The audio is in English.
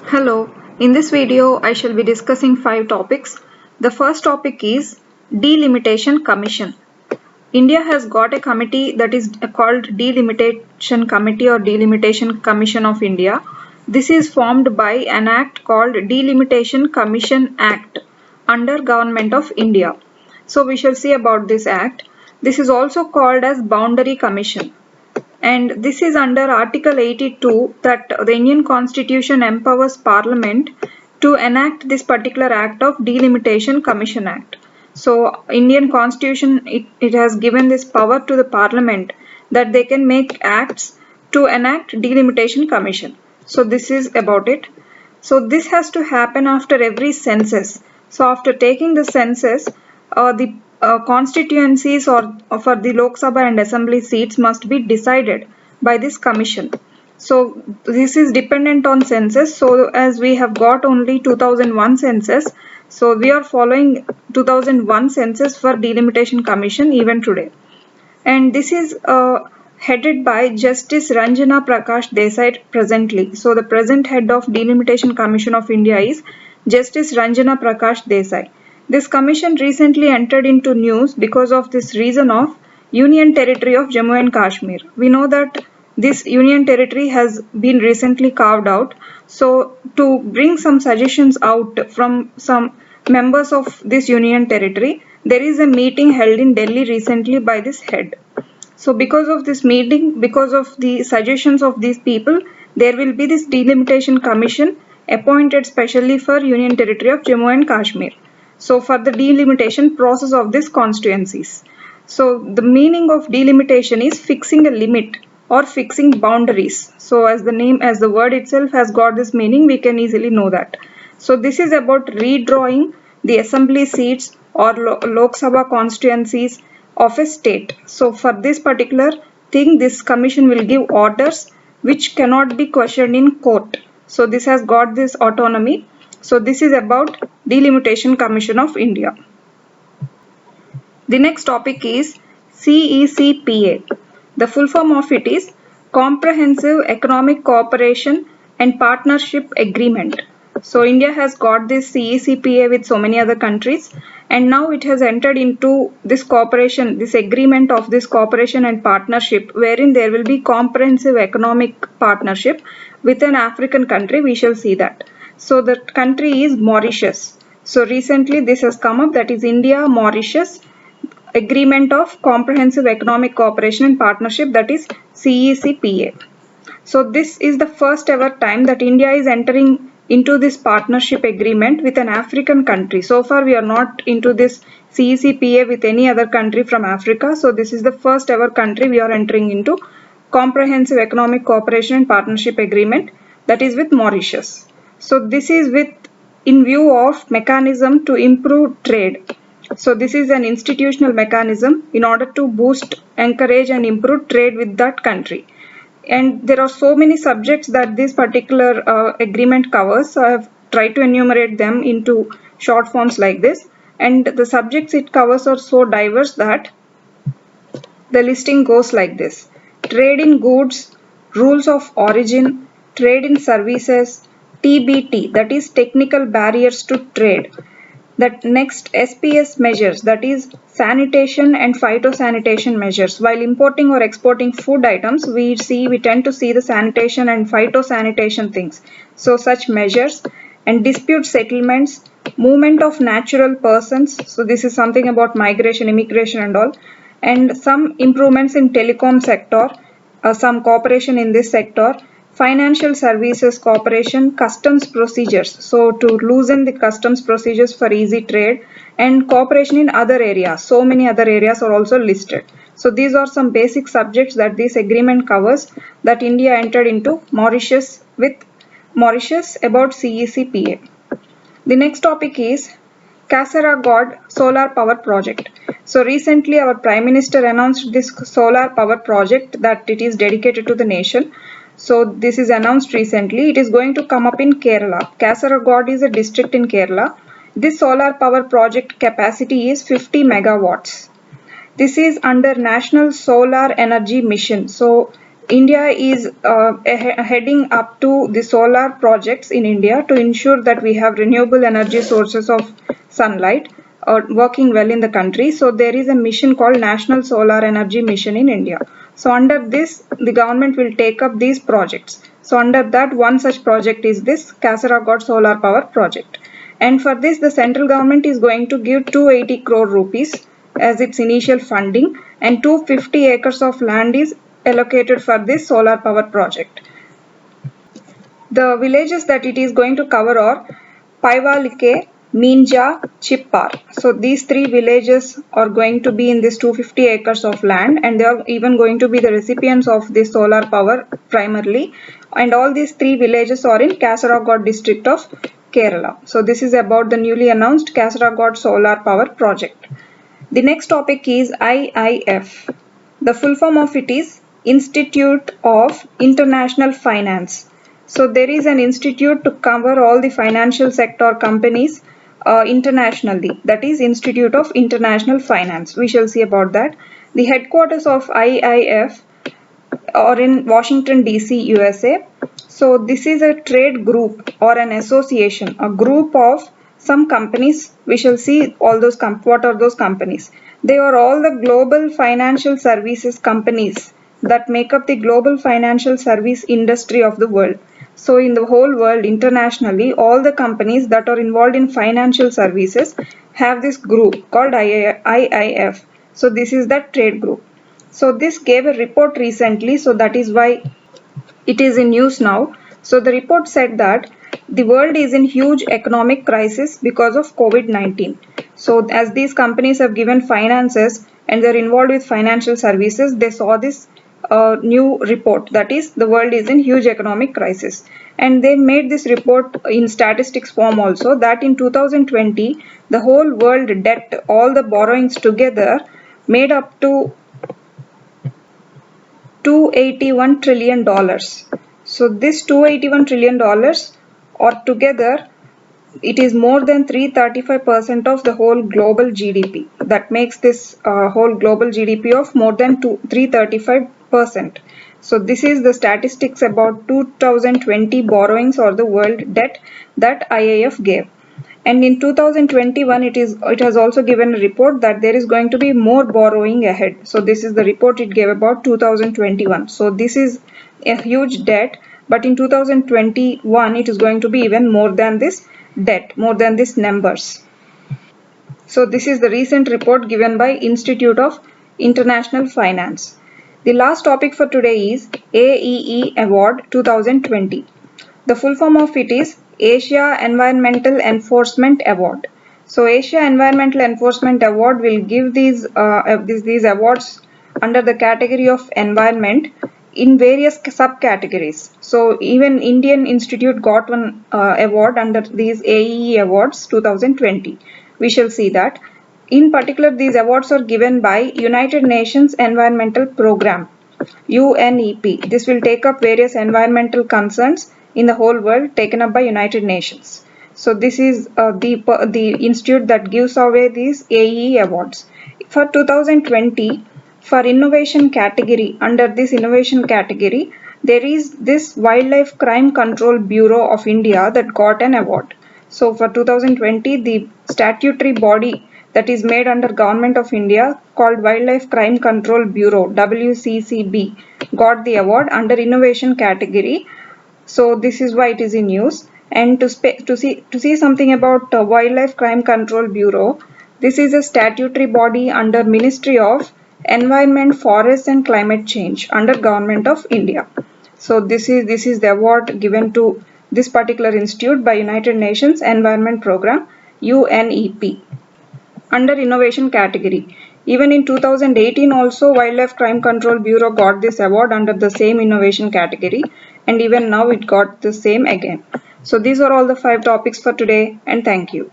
Hello, in this video I shall be discussing 5 topics. The first topic is Delimitation Commission. India has got a committee that is called Delimitation Committee or Delimitation Commission of India. This is formed by an act called Delimitation Commission Act under Government of India. So we shall see about this act. This is also called as Boundary Commission, and this is under Article 82 that the Indian Constitution empowers Parliament to enact this particular act of Delimitation Commission Act. So Indian Constitution it has given this power to the Parliament that they can make acts to enact Delimitation Commission. So this is about it. So this has to happen after every census. So after taking the census, the constituencies or for the Lok Sabha and Assembly seats must be decided by this commission. So this is dependent on census. So as we have got only 2001 census, so we are following 2001 census for Delimitation Commission even today. And this is headed by Justice Ranjana Prakash Desai presently. So the present head of Delimitation Commission of India is Justice Ranjana Prakash Desai. This commission recently entered into news because of this reason of Union Territory of Jammu and Kashmir. We know that this Union Territory has been recently carved out. So to bring some suggestions out from some members of this Union Territory, there is a meeting held in Delhi recently by this head. So because of this meeting, because of the suggestions of these people, there will be this Delimitation Commission appointed specially for Union Territory of Jammu and Kashmir. So for the delimitation process of these constituencies. So the meaning of delimitation is fixing a limit or fixing boundaries. So as the word itself has got this meaning, we can easily know that. So this is about redrawing the assembly seats or Lok Sabha constituencies of a state. So for this particular thing, this commission will give orders which cannot be questioned in court. So this has got this autonomy. So this is about Delimitation Commission of India. The next topic is CECPA. The full form of it is Comprehensive Economic Cooperation and Partnership Agreement. So India has got this CECPA with so many other countries, and now it has entered into this cooperation, this agreement of this cooperation and partnership, wherein there will be comprehensive economic partnership with an African country. We shall see that. So the country is Mauritius. So recently this has come up, that is India Mauritius Agreement of Comprehensive Economic Cooperation and Partnership, that is CECPA. So this is the first ever time that India is entering into this partnership agreement with an African country. So far we are not into this CECPA with any other country from Africa. So this is the first ever country we are entering into Comprehensive Economic Cooperation and Partnership Agreement, that is with Mauritius. So this is in view of mechanism to improve trade. So this is an institutional mechanism in order to boost, encourage and improve trade with that country. And there are so many subjects that this particular agreement covers. So I have tried to enumerate them into short forms like this. And the subjects it covers are so diverse that the listing goes like this: trade in goods, rules of origin, trade in services, TBT, that is technical barriers to trade. That next, SPS measures, that is sanitation and phytosanitation measures. While importing or exporting food items, we tend to see the sanitation and phytosanitation things. So such measures and dispute settlements, movement of natural persons. So this is something about migration, immigration and all. And some improvements in telecom sector, some cooperation in this sector, financial services cooperation, customs procedures, so to loosen the customs procedures for easy trade, and cooperation in other areas. So many other areas are also listed. So these are some basic subjects that this agreement covers, that India entered into Mauritius about CECPA. The next topic is Kasaragod Solar Power Project. So recently our Prime Minister announced this solar power project, that it is dedicated to the nation. So this is announced recently. It is going to come up in Kerala. Kasaragod is a district in Kerala. This solar power project capacity is 50 megawatts. This is under National Solar Energy Mission. So India is heading up to the solar projects in India to ensure that we have renewable energy sources of sunlight working well in the country. So there is a mission called National Solar Energy Mission in India. So under this, the government will take up these projects. So under that, one such project is this Kasaragod Solar Power Project. And for this, the central government is going to give 280 crore rupees as its initial funding, and 250 acres of land is allocated for this solar power project. The villages that it is going to cover are Paivalike, Minja, Chippar. So these three villages are going to be in this 250 acres of land, and they are even going to be the recipients of this solar power primarily. And all these three villages are in Kasaragod district of Kerala. So this is about the newly announced Kasaragod solar power project. The next topic is IIF. The full form of it is Institute of International Finance. So there is an institute to cover all the financial sector companies internationally. That is Institute of International Finance. We shall see about that. The headquarters of IIF are in Washington DC, USA. So this is a trade group or an association, a group of some companies. We shall see all those what are those companies. They are all the global financial services companies that make up the global financial service industry of the world. So in the whole world, internationally, all the companies that are involved in financial services have this group called IIF. So this is that trade group. So this gave a report recently, so that is why it is in news now. So the report said that the world is in huge economic crisis because of COVID-19. So as these companies have given finances and they're involved with financial services, they saw this new report, that is the world is in huge economic crisis. And they made this report in statistics form also, that in 2020 the whole world debt, all the borrowings together made up to $281 trillion. So this $281 trillion or together it is more than 335% of the whole global GDP. That makes this whole global GDP of more than 335%. So this is the statistics about 2020 borrowings or the world debt that IIF gave. And in 2021, it has also given a report that there is going to be more borrowing ahead. So this is the report it gave about 2021. So this is a huge debt, but in 2021 it is going to be even more than this debt, more than these numbers. So this is the recent report given by Institute of International Finance. The last topic for today is AEE Award 2020. The full form of it is Asia Environmental Enforcement Award. So Asia Environmental Enforcement Award will give these awards under the category of environment in various subcategories. So even Indian Institute got one award under these AEE Awards 2020. We shall see that. In particular, these awards are given by United Nations Environmental Programme, UNEP. This will take up various environmental concerns in the whole world taken up by United Nations. So this is the institute that gives away these AEE awards. For 2020, for innovation category, under this innovation category, there is this Wildlife Crime Control Bureau of India that got an award. So for 2020, the statutory body that is made under Government of India called Wildlife Crime Control Bureau, WCCB, got the award under innovation category. So this is why it is in news. And to see something about Wildlife Crime Control Bureau, this is a statutory body under Ministry of Environment, Forests and Climate Change under Government of India. So this is the award given to this particular institute by United Nations Environment Programme, UNEP, under innovation category. Even in 2018 also, Wildlife Crime Control Bureau got this award under the same innovation category, and even now it got the same again. So these are all the 5 topics for today, and thank you.